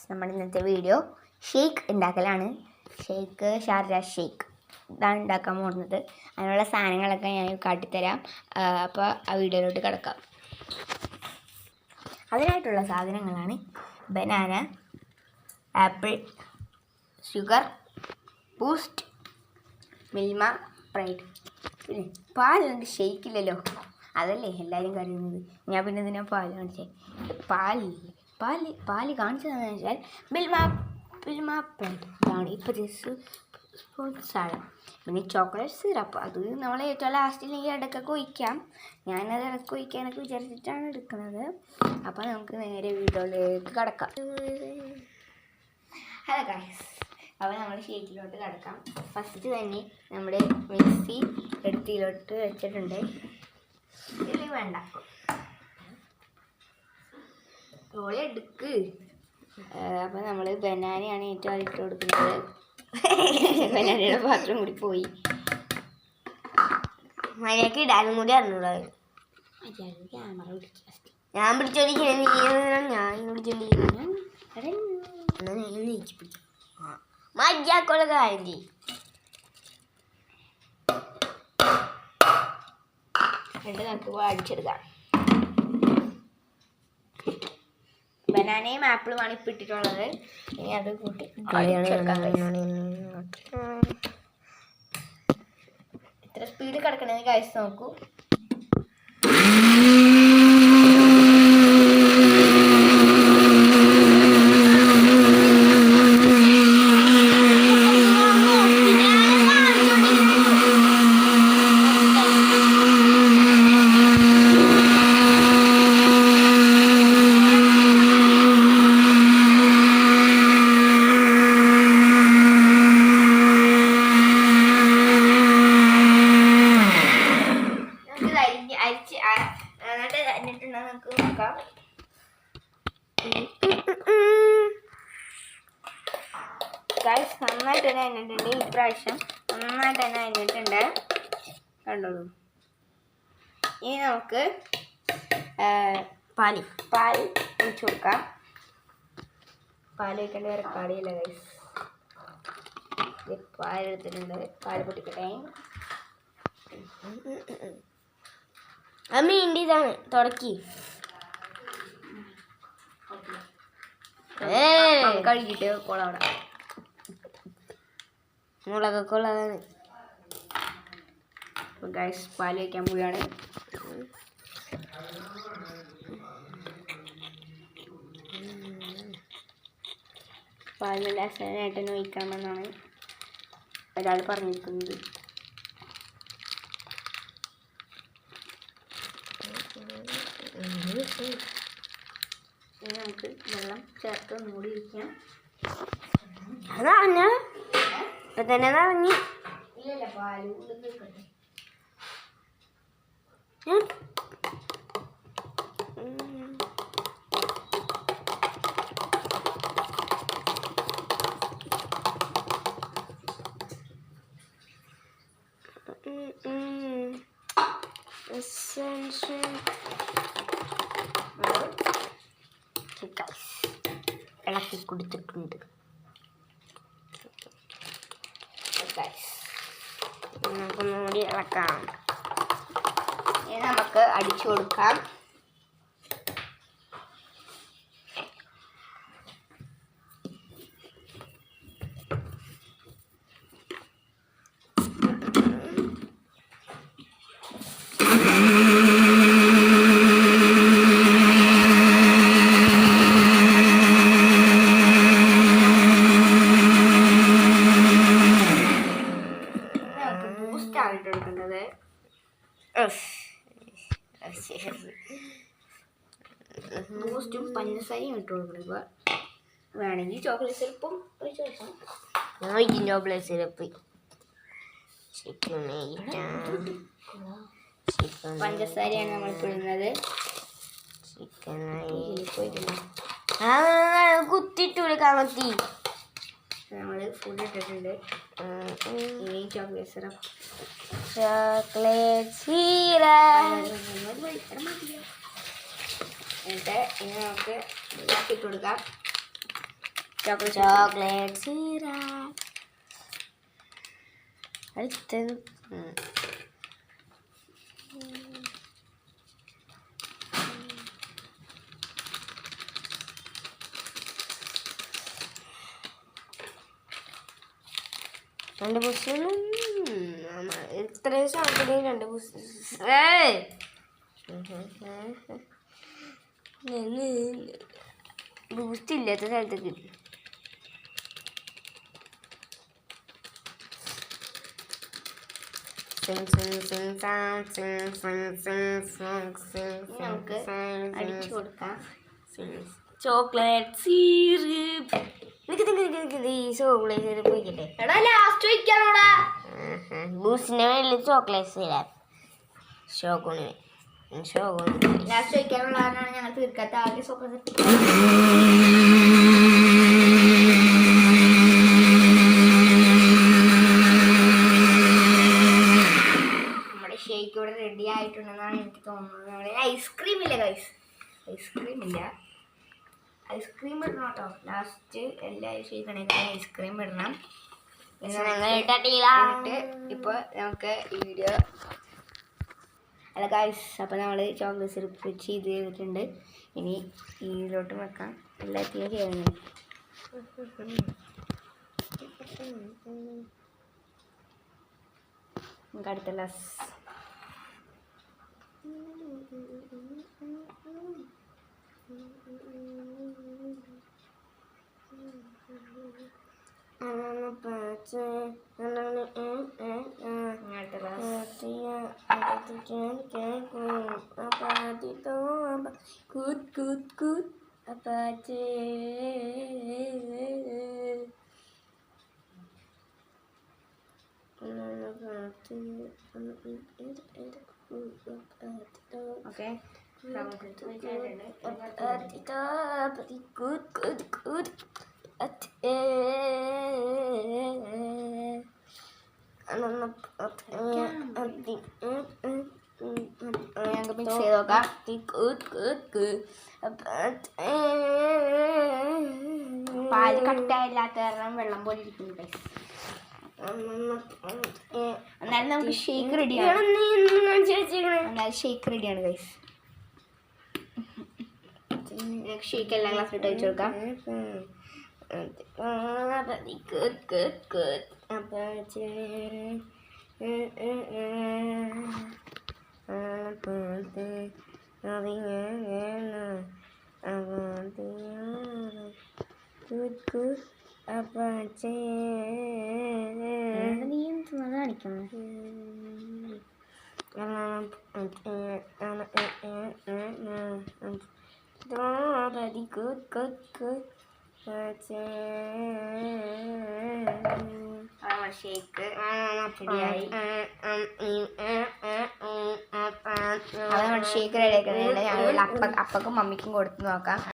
നമ്മുടെ ഇന്നത്തെ video shake ഉണ്ടാക്കലാണ്. ഷേക്ക് ഷാർജ ഷേക്ക് ഇതാണ് ഉണ്ടാക്കാൻ പോകുന്നത്. അതിനുള്ള സാധനങ്ങളൊക്കെ ഞാൻ കാട്ടിത്തരാം. അപ്പോൾ ആ വീഡിയോയിലോട്ട് കിടക്കാം. അതിനായിട്ടുള്ള സാധനങ്ങളാണ് banana, apple, sugar, boost, Milma, sprite. പിന്നെ പാലുണ്ട്, ഷേക്കില്ലല്ലോ, അതല്ലേ എല്ലാവരും കരുതുന്നത്. ഞാൻ പിന്നെ ഇതിനെ പാല് കാണിച്ചേ. പാല് കാണിച്ചതെന്ന് വെച്ചാൽ മിൽമ സ്പ്രൈറ്റ് ഇതാണ് ഇപ്പോഴത്തെ സ്പോൺസാണ്. പിന്നെ ചോക്ലേറ്റ് സിറപ്പ്, അത് നമ്മൾ ഏറ്റവും ലാസ്റ്റിലേക്ക് ഇടയ്ക്കൊക്കെ ഒഴിക്കാം. ഞാനത് ഇടയ്ക്ക് ഒഴിക്കാനൊക്കെ വിചാരിച്ചിട്ടാണ് എടുക്കുന്നത്. അപ്പോൾ നമുക്ക് നേരെ വീഡിയോയിലേക്ക് കിടക്കാം. ഹലോ ഗൈസ്, അപ്പോൾ നമ്മൾ ഷേക്കിലോട്ട് കിടക്കാം. ഫസ്റ്റ് തന്നെ നമ്മുടെ മിക്സി എടുത്തിലോട്ട് വെച്ചിട്ടുണ്ട്. ഇതിൽ വേണ്ട ഓളി എടുക്ക്. അപ്പോൾ നമ്മൾ ബനാനയാണ് ഏറ്റവും ആദ്യം ഇട്ട് കൊടുക്കുന്നത്. ബനാനയുടെ പാത്രം കൂടി പോയി. മര്യാദക്ക് ഇടാനും കൂടി അറിഞ്ഞൂടാ. ക്യാമറ പിടിച്ചു, ഞാൻ പിടിച്ചോണ്ടിരിക്കുന്നത്. ഞാൻ പിടിച്ചോണ്ടിരിക്കുന്നു. മര്യാദക്കുള്ള കാര്യം ചെയ്യും. എന്നിട്ട് നമുക്ക് അടിച്ചെടുക്കാം. ബനാനയും ആപ്പിളുമാണ് ഇപ്പം ഇട്ടിട്ടുള്ളത്. ഇനി അത് കൂട്ടി എത്ര സ്പീഡ് കിടക്കണമെന്ന് കാഴ്ച നോക്കൂ. നമുക്ക് നോക്കാം. ഗൈസ്, നന്നായിട്ട് തന്നെ അരിഞ്ഞിട്ടുണ്ട്. ഇപ്രാവശ്യം നന്നായിട്ട് തന്നെ അരിഞ്ഞിട്ടുണ്ട്, കണ്ടോളൂ. ഇനി നമുക്ക് പാൽ ഒഴിച്ചു കൊടുക്കാം. പാൽ ഒഴിക്കേണ്ട വേറെ കാടിയല്ല ഗൈസ്. പാലെടുത്തിട്ടുണ്ട്. പാൽ പൊട്ടിക്കട്ടെ. അമ്മീൻ്റെ ഇതാണ് തുടക്കി കഴുകിട്ട് കൊളവിടെ മുളകൊക്കെ ഉള്ളതാണ്. ഗൈസ്, പാല് വയ്ക്കാൻ പോവുകയാണ്. പാലിന് ലാസ്റ്റായിട്ട് തന്നെ ഒഴിക്കണമെന്നാണ് ഒരാൾ പറഞ്ഞിരിക്കുന്നത്. ഇനി നമുക്ക് വെള്ളം ചേർത്ത് മൂടി വയ്ക്കാം. അതറിഞ്ഞ ഇപ്പം തന്നെ അറിഞ്ഞു. ഇല്ലല്ല, പാല് നിൽക്കട്ടെ. ഇളക്കി കൊടുത്തിട്ടുണ്ട്. നമുക്കൊന്നുകൂടി ഇളക്കാം. ഇനി നമുക്ക് അടിച്ചു കൊടുക്കാം. എടുക്കുന്നത് ബൂസ്റ്റും പഞ്ചസാരയും ഇട്ട് കൊടുക്കണം. ഇപ്പോൾ വേണമെങ്കിൽ ചോക്ലേറ്റ് സിറപ്പും ഒഴിച്ച് കൊടുക്കാം. ചോക്ലേറ്റ് സിറപ്പ് പഞ്ചസാരയാണ് നമ്മൾ ഇടുന്നത്. കുത്തിട്ട് കൊടുക്കാൻ മതി. നമ്മൾ ഫുഡ് ഇട്ടിട്ടുണ്ട്. ഇനി ചോക്ലേറ്റ് സിറപ്പ് എന്നിട്ട് ഇനി നമുക്ക് ഇട്ട് കൊടുക്കാം. Chocolate syrup. അടുത്തത് രണ്ട് ബൂസ്റ്റ്. ഇത്രയും സാധനം രണ്ട് ബൂസ്റ്റ്. ബൂസ്റ്റ് ഇല്ലാത്ത സ്ഥലത്തേക്ക് നമുക്ക് അടിച്ചു കൊടുക്കാം. Chocolate syrup. ഈ ചോക്ലേറ്റ് സിറപ്പ് വയ്ക്കട്ടെ. എടാ ലാസ്റ്റ് വയ്ക്കാനോടാ. ബൂസ്റ്റിന് വേണ്ടി ചോക്ലേറ്റ് സിറപ്പ്. ഷോഗുണ് ലാസ്റ്റ് വയ്ക്കാനുള്ളതാണ് ഞങ്ങൾ തീർക്കാത്ത ആദ്യ ചോക്ലേറ്റ്. നമ്മുടെ ഷേക്ക് ഇവിടെ റെഡി ആയിട്ടുണ്ടെന്നാണ് എനിക്ക് തോന്നുന്നത്. നമ്മുടെ ഐസ്ക്രീം ഇല്ല ഗൈസ്, ഐസ്ക്രീം ഇടണം കേട്ടോ. ലാസ്റ്റ് എല്ലാവരും ഷേക്കണെങ്കിൽ ഐസ്ക്രീം ഇടണം. എന്നിട്ട് ഇപ്പോൾ നമുക്ക് ഈ വീഡിയോ അല്ല ഗൈസ്. അപ്പോൾ നമ്മൾ ചോക്ലേറ്റ് സിറപ്പ് ചെയ്ത് ചെയ്തിട്ടുണ്ട്. ഇനി ഇതിലോട്ട് വെക്കാം. എല്ലാത്തിനും ചെയ്യുന്നത് നമുക്ക് അടുത്ത ഗ്ലാസ്. Okay. Good. മിക്സ് ചെയ്ത് നോക്കാം. പാല് കട്ടയില്ലാത്ത കാരണം വെള്ളം പോലെ ഇരിക്കുന്നു. എന്നാലും നമുക്ക് ഷേക്ക് റെഡിയാണ്. ഷേക്ക് റെഡിയാണ് ഗൈസ്. ഷേക്ക് എല്ലാ ഗ്ലാസ്സിൽ ഇട്ട് വെച്ച് കൊടുക്കാം. ഷേക്ക് റെഡിയായി. ഷേക്ക് റെഡിയാക്കുന്നില്ല. ഞങ്ങൾ അപ്പക്കും മമ്മിക്കും കൊടുത്ത് നോക്കാം.